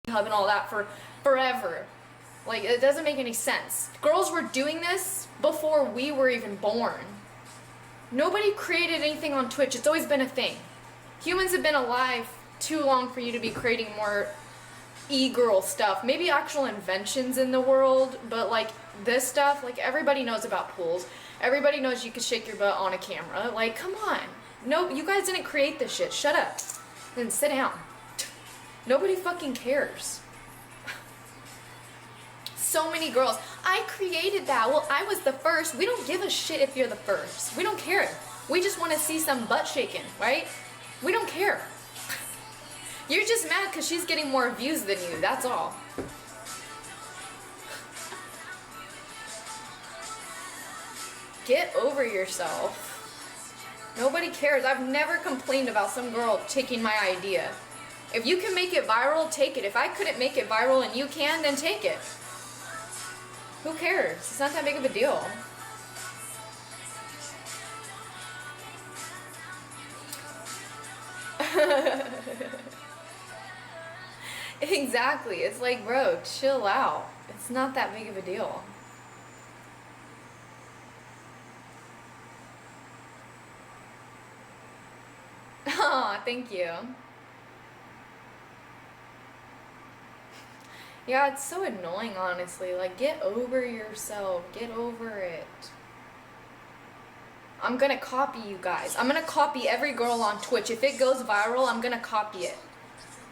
hub and all that for forever. Like, it doesn't make any sense. Girls were doing this before we were even born. Nobody created anything on Twitch. It's always been a thing. Humans have been alive too long for you to be creating more e-girl stuff. Maybe actual inventions in the world, but like this stuff, like everybody knows about pools. Everybody knows you can shake your butt on a camera. Like, come on. No, you guys didn't create this shit. Shut up. Then sit down. Nobody fucking cares. So many girls. I created that. Well, I was the first. We don't give a shit if you're the first. We don't care. We just want to see some butt shaking, right? We don't care. You're just mad because she's getting more views than you. That's all. Get over yourself. Nobody cares. I've never complained about some girl taking my idea. If you can make it viral, take it. If I couldn't make it viral and you can, then take it. Who cares? It's not that big of a deal. Exactly. It's like, bro, chill out. It's not that big of a deal. Oh, thank you. Yeah, it's so annoying, honestly. Like, get over yourself. Get over it. I'm gonna copy you guys. I'm gonna copy every girl on Twitch. If it goes viral, I'm gonna copy it.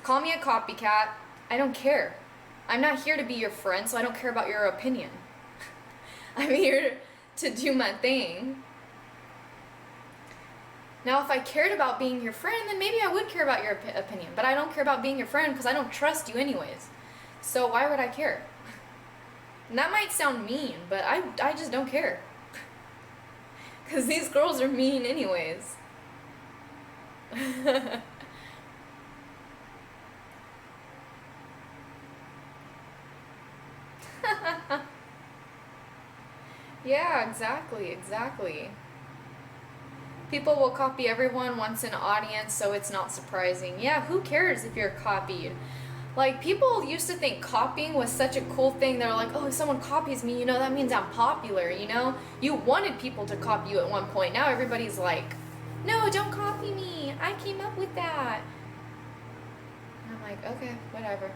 Call me a copycat. I don't care. I'm not here to be your friend, so I don't care about your opinion. I'm here to do my thing. Now, if I cared about being your friend, then maybe I would care about your opinion. But I don't care about being your friend because I don't trust you anyways. So why would I care? And that might sound mean, but I just don't care. Because these girls are mean anyways. Yeah, exactly. People will copy everyone once an audience, so it's not surprising. Yeah, who cares if you're copied? Like, people used to think copying was such a cool thing. They're like, oh, if someone copies me, you know, that means I'm popular, you know? You wanted people to copy you at one point. Now everybody's like, no, don't copy me. I came up with that. And I'm like, okay, whatever.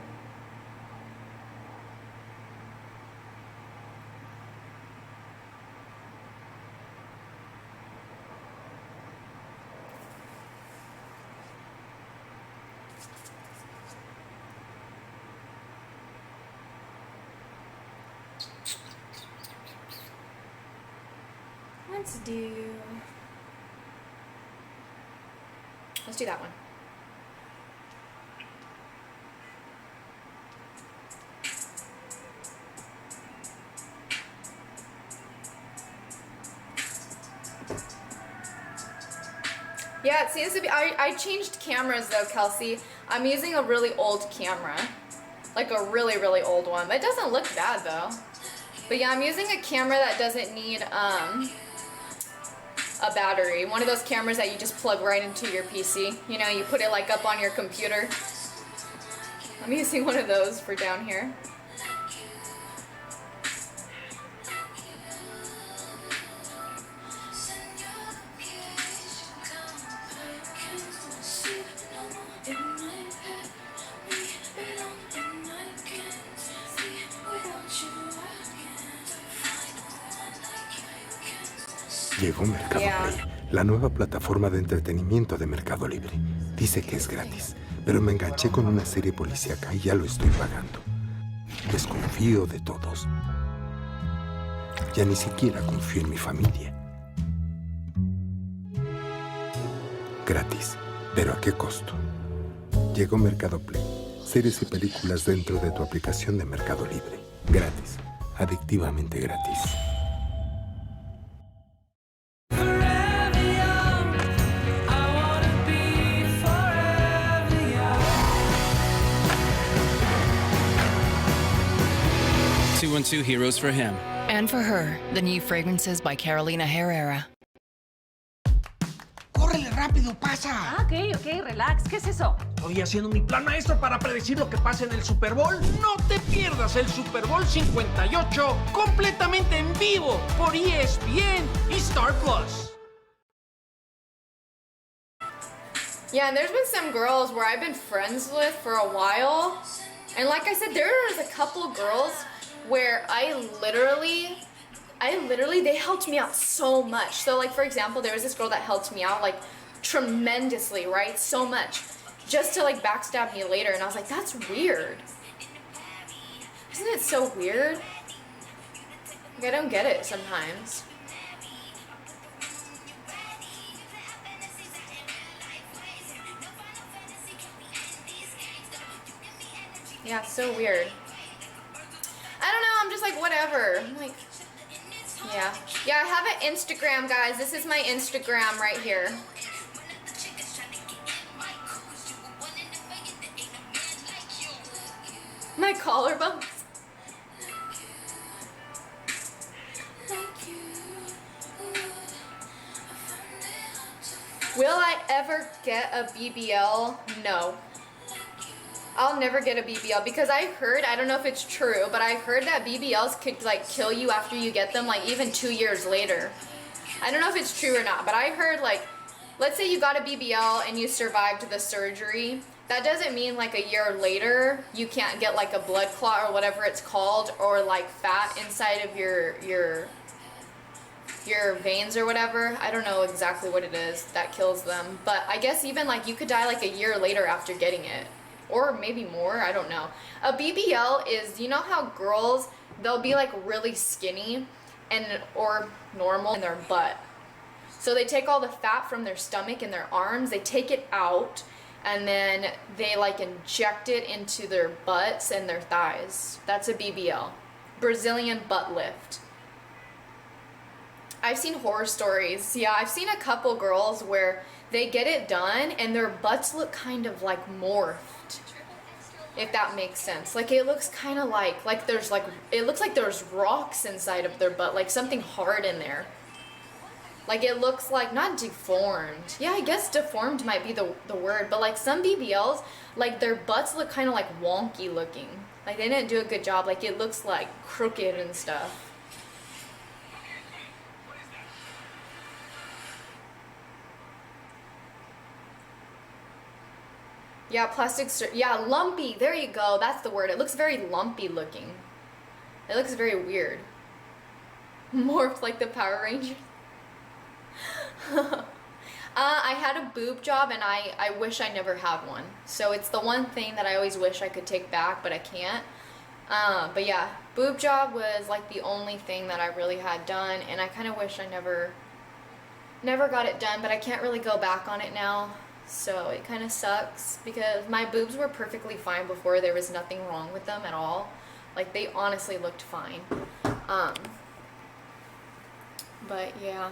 Let's do that one. Yeah, it seems to be, I changed cameras though, Kelsey. I'm using a really old camera. Like a really, really old one. But it doesn't look bad though. But yeah, I'm using a camera that doesn't need, a battery. One of those cameras that you just plug right into your PC. You know, you put it like up on your computer. I'm using one of those for down here. Llegó Mercado Play, la nueva plataforma de entretenimiento de Mercado Libre. Dice que es gratis, pero me enganché con una serie policíaca y ya lo estoy pagando. Desconfío de todos. Ya ni siquiera confío en mi familia. Gratis, pero ¿a qué costo? Llegó Mercado Play, series y películas dentro de tu aplicación de Mercado Libre. Gratis, adictivamente gratis. Two heroes for him. And for her, the new fragrances by Carolina Herrera. ¡Córrele rápido, pasa! Ah, ok, relax. ¿Qué es eso? Estoy haciendo mi plan maestro para predecir lo que pasa en el Super Bowl. No te pierdas el Super Bowl 58 completamente en vivo por ESPN y Star Plus. Yeah, and there's been some girls where I've been friends with for a while. And like I said, there's a couple girls where I literally, they helped me out so much. So like, for example, there was this girl that helped me out like tremendously, right? So much. Just to like backstab me later. And I was like, that's weird. Isn't it so weird? Like, I don't get it sometimes. Yeah, so weird. I don't know, I'm just like, whatever. I'm like, yeah. Yeah, I have an Instagram, guys. This is my Instagram right here. My collarbones. Will I ever get a BBL? No. I'll never get a BBL because I heard, I don't know if it's true, but I heard that BBLs could like kill you after you get them, like even 2 years later. I don't know if it's true or not, but I heard like, let's say you got a BBL and you survived the surgery. That doesn't mean like a year later you can't get like a blood clot or whatever it's called, or like fat inside of your veins or whatever. I don't know exactly what it is that kills them, but I guess even like you could die like a year later after getting it. Or maybe more, I don't know. A BBL is, you know how girls, they'll be like really skinny and or normal in their butt. So they take all the fat from their stomach and their arms, they take it out, and then they like inject it into their butts and their thighs. That's a BBL. Brazilian butt lift. I've seen horror stories. Yeah, I've seen a couple girls where they get it done and their butts look kind of like morphed, if that makes sense. Like it looks kind of like there's like, it looks like there's rocks inside of their butt, like something hard in there. Like it looks like, not deformed. Yeah, I guess deformed might be the word, but like some BBLs, like their butts look kind of like wonky looking. Like they didn't do a good job. Like it looks like crooked and stuff. Yeah, yeah, lumpy, there you go, that's the word. It looks very lumpy looking. It looks very weird. Morphed like the Power Rangers. I had a boob job and I wish I never had one. So it's the one thing that I always wish I could take back, but I can't. But yeah, boob job was like the only thing that I really had done, and I kind of wish I never got it done, but I can't really go back on it now. So it kind of sucks because my boobs were perfectly fine before. There was nothing wrong with them at all. Like they honestly looked fine. But yeah,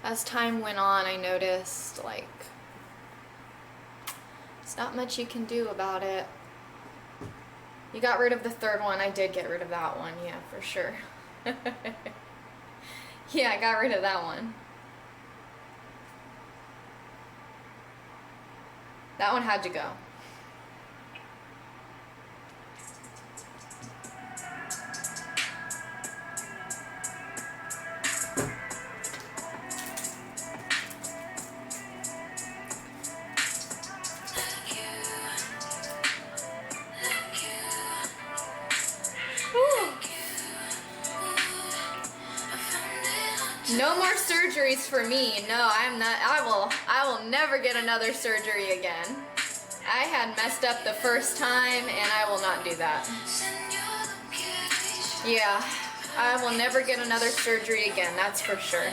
as time went on, I noticed like there's not much you can do about it. You got rid of the third one. I did get rid of that one, yeah, for sure. Yeah, I got rid of that one. That one had to go. No more surgeries for me. No, I'm not. I will never get another surgery again. I had messed up the first time and I will not do that. Yeah, I will never get another surgery again, that's for sure.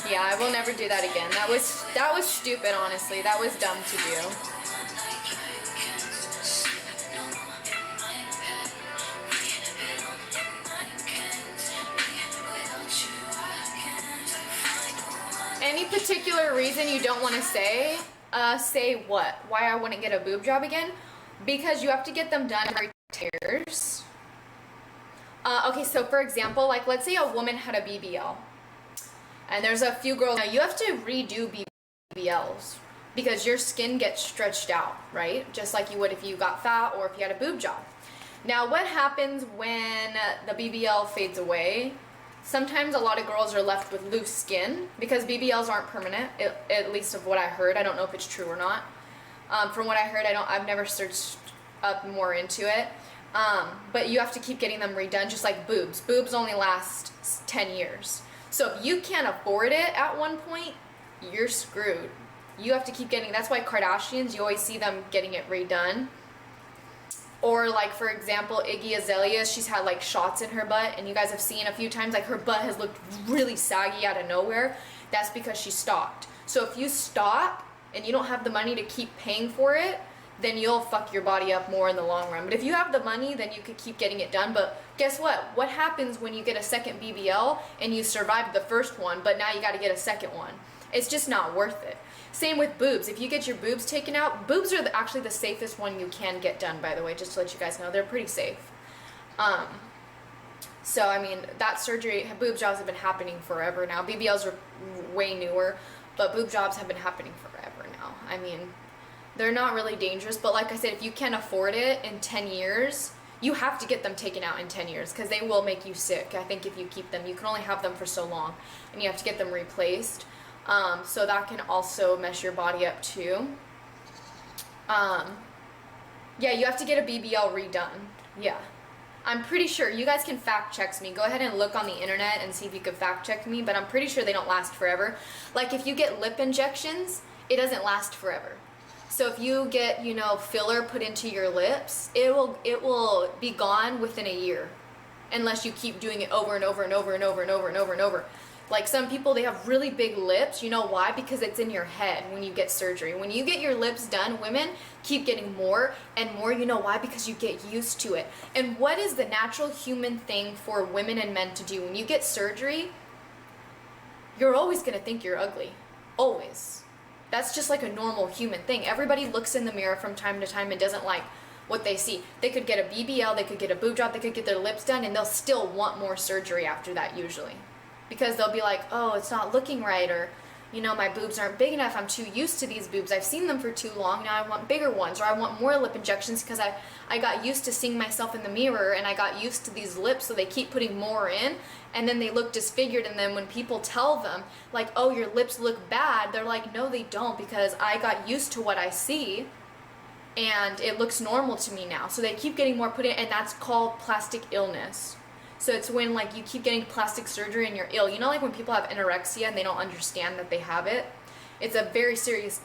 Yeah, I will never do that again. That was stupid, honestly. That was dumb to do. Any particular reason you don't want to say? Say what? Why I wouldn't get a boob job again? Because you have to get them done every 10 years. Okay, so for example, like let's say a woman had a BBL. And there's a few girls, now you have to redo BBLs. because your skin gets stretched out, right? Just like you would if you got fat or if you had a boob job. Now, what happens when the BBL fades away? Sometimes a lot of girls are left with loose skin because BBLs aren't permanent, at least of what I heard. I don't know if it's true or not. From what I heard, I've never searched up more into it. But you have to keep getting them redone, just like boobs. Boobs only last 10 years. So if you can't afford it at one point, you're screwed. You have to keep getting, that's why Kardashians, you always see them getting it redone. Or like, for example, Iggy Azalea, she's had like shots in her butt, and you guys have seen a few times, like her butt has looked really saggy out of nowhere. That's because she stopped. So if you stop and you don't have the money to keep paying for it, then you'll fuck your body up more in the long run. But if you have the money, then you could keep getting it done. But guess what? What happens when you get a second BBL and you survived the first one, but now you got to get a second one? It's just not worth it. Same with boobs. If you get your boobs taken out, boobs are actually the safest one you can get done, by the way, just to let you guys know. They're pretty safe. So, I mean, that surgery, boob jobs have been happening forever now. BBLs are way newer, but boob jobs have been happening forever now. I mean, they're not really dangerous, but like I said, if you can't afford it in 10 years, you have to get them taken out in 10 years because they will make you sick. I think if you keep them, you can only have them for so long, and you have to get them replaced. So that can also mess your body up too. Yeah, you have to get a BBL redone. Yeah. I'm pretty sure, you guys can fact check me. Go ahead and look on the internet and see if you can fact check me, but I'm pretty sure they don't last forever. Like if you get lip injections, it doesn't last forever. So if you get, you know, filler put into your lips, it will be gone within a year, unless you keep doing it over and over and over and over and over and over and over. Like some people, they have really big lips. You know why? Because it's in your head when you get surgery. When you get your lips done, women keep getting more and more. You know why? Because you get used to it. And what is the natural human thing for women and men to do? When you get surgery, you're always going to think you're ugly. Always. That's just like a normal human thing. Everybody looks in the mirror from time to time and doesn't like what they see. They could get a BBL, they could get a boob job, they could get their lips done, and they'll still want more surgery after that usually. Because they'll be like, oh, it's not looking right, or, you know, my boobs aren't big enough, I'm too used to these boobs, I've seen them for too long, now I want bigger ones, or I want more lip injections because I got used to seeing myself in the mirror, and I got used to these lips, so they keep putting more in, and then they look disfigured, and then when people tell them, like, oh, your lips look bad, they're like, no, they don't, because I got used to what I see, and it looks normal to me now. So they keep getting more put in, and that's called plastic illness. So it's when like you keep getting plastic surgery and you're ill. You know, like when people have anorexia and they don't understand that they have it. It's a very serious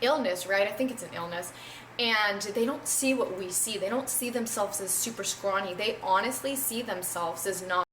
illness, right? I think it's an illness. And they don't see what we see. They don't see themselves as super scrawny. They honestly see themselves as not